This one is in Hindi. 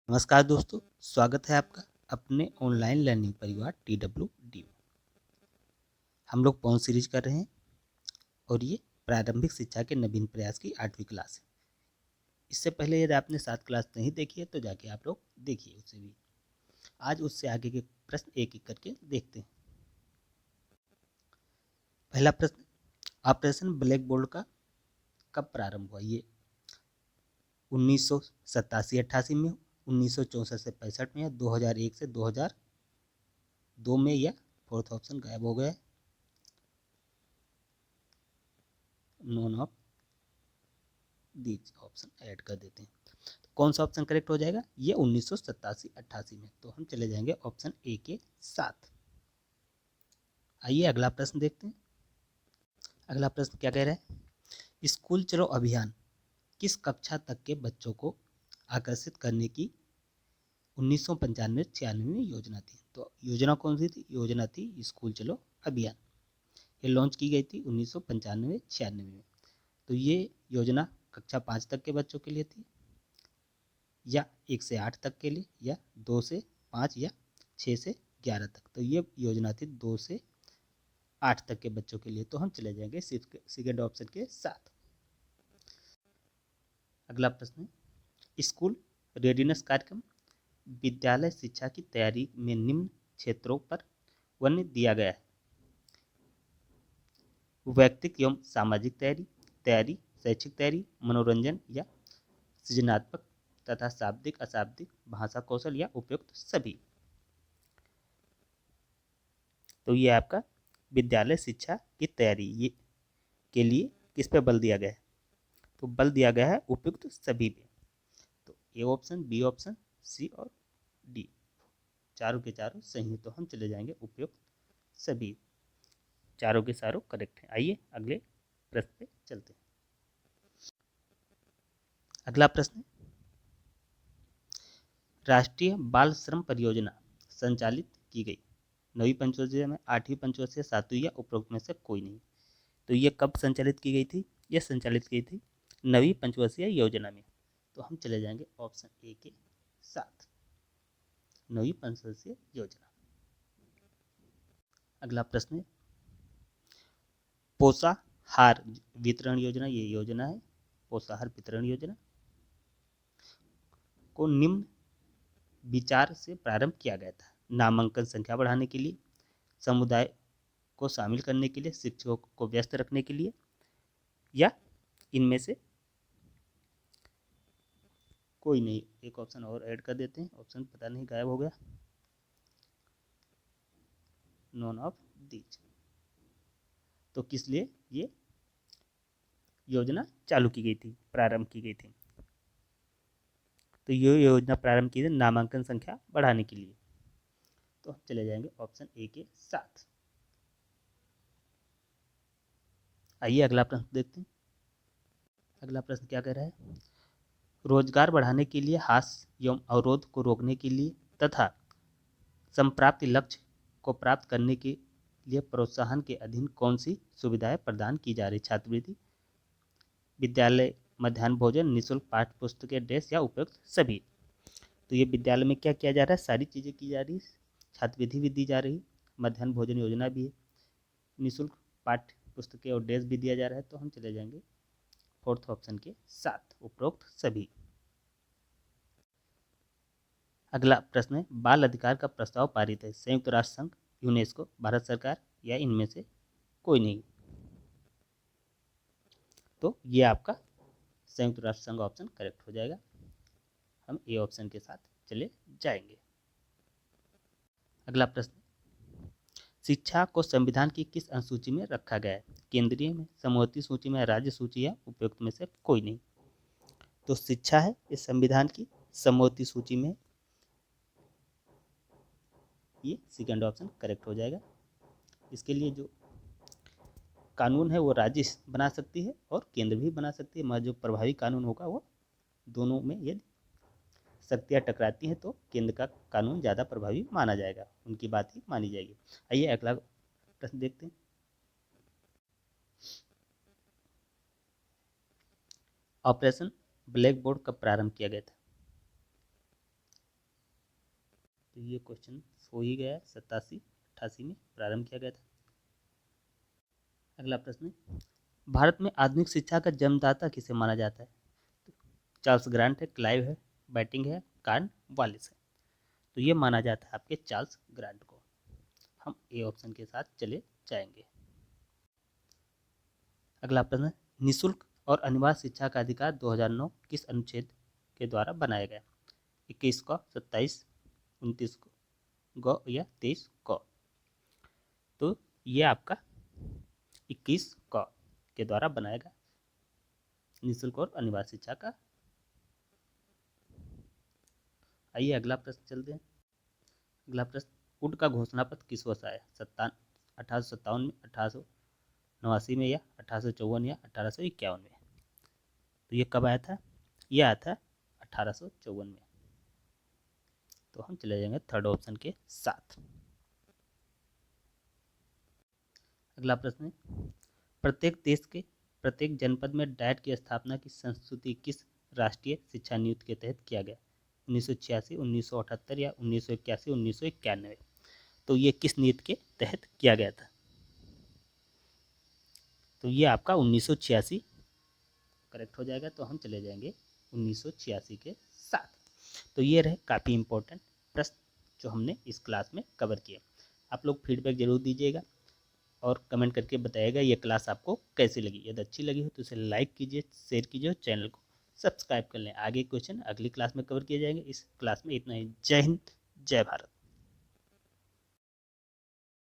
नमस्कार दोस्तों, स्वागत है आपका अपने ऑनलाइन लर्निंग परिवार TWD में। हम लोग पॉन सीरीज कर रहे हैं और ये प्रारंभिक शिक्षा के नवीन प्रयास की 8वीं क्लास है। इससे पहले यदि आपने 7 क्लास नहीं देखी है तो जाके आप लोग देखिए उसे भी। आज उससे आगे के प्रश्न एक एक करके देखते हैं। पहला प्रश्न, ऑपरेशन ब्लैक बोर्ड का कब प्रारंभ हुआ? ये 1987-88 में, 1964 से 65 में, या 2001 से 2002 में, या फोर्थ ऑप्शन गायब हो गया है, none of these option add कर देते हैं। तो कौन सा ऑप्शन करेक्ट हो जाएगा? ये 1987-88 में। तो हम चले जाएंगे ऑप्शन ए के साथ। आइए अगला प्रश्न देखते हैं। अगला प्रश्न क्या कह रहा है? स्कूल चलो अभियान किस कक्षा तक के बच्चों को आकर्षित करने की 1995-96 में योजना थी? तो योजना कौन सी थी? योजना थी स्कूल चलो अभियान। ये लॉन्च की गई थी 1995-96 में। तो ये योजना कक्षा 5 तक के बच्चों के लिए थी, या 1 से 8 तक के लिए, या 2 से 5, या 6 से 11 तक। तो ये योजना थी 2 से 8 तक के बच्चों के लिए। तो हम चले जाएंगे सेकेंड ऑप्शन के साथ। अगला प्रश्न है, स्कूल रेडिनेस कार्यक्रम विद्यालय शिक्षा की तैयारी में निम्न क्षेत्रों पर वन दिया गया है: व्यक्तिक एवं सामाजिक तैयारी, शैक्षिक तैयारी, मनोरंजन, या सृजनात्मक तथा शाब्दिक अशाब्दिक भाषा कौशल, या उपयुक्त सभी। तो ये आपका विद्यालय शिक्षा की तैयारी ये के लिए किस पे बल दिया गया है? तो बल दिया गया है उपयुक्त सभी पे। तो ए ऑप्शन, बी ऑप्शन, सी और डी, चारों के चारों सही है। तो हम चले जाएंगे उपयुक्त सभी, चारों के चारों करेक्ट है। आइए अगले प्रश्न पे चलते हैं। अगला प्रश्न, राष्ट्रीय बाल श्रम परियोजना संचालित की गई 9वीं पंचवर्षीय में, 8वीं पंचवर्षीय, 7वीं, या उपरोक्त में से कोई नहीं। तो ये कब संचालित की गई थी? ये संचालित की थी 9वीं पंचवर्षीय योजना में। तो हम चले जाएंगे ऑप्शन ए के साथ, 9वीं पंचवर्षीय योजना। अगला प्रश्न है, पोषाहार वितरण योजना, ये योजना है पोषाहार वितरण योजना, को निम्न विचार से प्रारंभ किया गया था: नामांकन संख्या बढ़ाने के लिए, समुदाय को शामिल करने के लिए, शिक्षकों को व्यस्त रखने के लिए, या इनमें से कोई नहीं। एक ऑप्शन और ऐड कर देते हैं, ऑप्शन पता नहीं गायब हो गया, नॉन ऑफ दीज। तो किस लिए ये योजना चालू की गई थी, प्रारंभ की गई थी? तो ये योजना प्रारंभ की थी नामांकन संख्या बढ़ाने के लिए। तो हम चले जाएंगे ऑप्शन ए के साथ। आइए अगला प्रश्न देखते हैं। अगला प्रश्न क्या कह रहा है? रोजगार बढ़ाने के लिए, हास्य एवं अवरोध को रोकने के लिए तथा संप्राप्ति लक्ष्य को प्राप्त करने के लिए प्रोत्साहन के अधीन कौन सी सुविधाएं प्रदान की जा रही? छात्रवृत्ति, विद्यालय मध्याह्न भोजन, निःशुल्क पाठ्य पुस्तकें, ड्रेस, या उपयुक्त सभी। तो ये विद्यालय में क्या किया जा रहा है? सारी चीज़ें की जा रही है। छात्रवृत्ति भी दी जा रही है, मध्याह्न भोजन योजना भी है, निःशुल्क पाठ्य पुस्तकें और ड्रेस भी दिया जा रहा है। तो हम चले जाएंगे फोर्थ ऑप्शन के साथ, उपरोक्त सभी। अगला प्रश्न है, बाल अधिकार का प्रस्ताव पारित है: संयुक्त राष्ट्र संघ, यूनेस्को, भारत सरकार, या इनमें से कोई नहीं। तो ये आपका संयुक्त राष्ट्र संघ ऑप्शन करेक्ट हो जाएगा। हम ए ऑप्शन के साथ चले जाएंगे। अगला प्रश्न, शिक्षा को संविधान की किस अनुसूची में रखा गया है? केंद्रीय में, समवर्ती सूची में, राज्य सूची, या उपयुक्त में से कोई नहीं। तो शिक्षा है इस संविधान की समवर्ती सूची में, ये सेकंड ऑप्शन करेक्ट हो जाएगा। इसके लिए जो कानून है वो राज्य बना सकती है और केंद्र भी बना सकती है, मगर जो प्रभावी कानून होगा वो दोनों में यदि शक्तियाँ टकराती हैं तो केंद्र का कानून ज़्यादा प्रभावी माना जाएगा, उनकी बात ही मानी जाएगी। आइए अगला प्रश्न देखते हैं। ऑपरेशन ब्लैक बोर्ड कब प्रारंभ किया गया था? तो ये क्वेश्चन हो ही गया, 87-88 में प्रारंभ किया गया था। अगला प्रश्न, भारत में आधुनिक शिक्षा का जन्मदाता किसे माना जाता है? चार्ल्स ग्रांट है, क्लाइव है, बैटिंग है, कार्न वालिस है। तो ये माना जाता है आपके चार्ल्स ग्रांट को। हम ए ऑप्शन के साथ चले जाएंगे। अगला प्रश्न, निःशुल्क और अनिवार्य शिक्षा का अधिकार 2009 किस अनुच्छेद के द्वारा बनाया गया? 21 को, 27, 29 को, गौ या 23 को? तो ये आपका 21 को के द्वारा बनाया गया निःशुल्क और अनिवार्य शिक्षा का। आइए अगला प्रश्न चलते हैं। अगला प्रश्न, वुड का घोषणा पत्र किस वर्ष आया? 1857 में, 1889 में, या 1854 या 1851 में? तो ये कब आया था? ये आया था 1854 में। तो हम चले जाएंगे थर्ड ऑप्शन के साथ। अगला प्रश्न है, प्रत्येक देश के प्रत्येक जनपद में डाइट की स्थापना की संस्तुति किस राष्ट्रीय शिक्षा नीति के तहत किया गया? 1986, 1978 या 1981, 1991? तो ये किस नीति के तहत किया गया था? तो ये आपका 1986 करेक्ट हो जाएगा। तो हम चले जाएंगे 1986 के साथ। तो ये रहे काफ़ी इंपॉर्टेंट प्रश्न जो हमने इस क्लास में कवर किए। आप लोग फीडबैक जरूर दीजिएगा और कमेंट करके बताइएगा ये क्लास आपको कैसी लगी। यदि अच्छी लगी हो तो इसे लाइक कीजिए, शेयर कीजिए और चैनल को सब्सक्राइब कर लें। आगे क्वेश्चन अगली क्लास में कवर किए जाएंगे। इस क्लास में इतना ही। जय हिंद, जय भारत।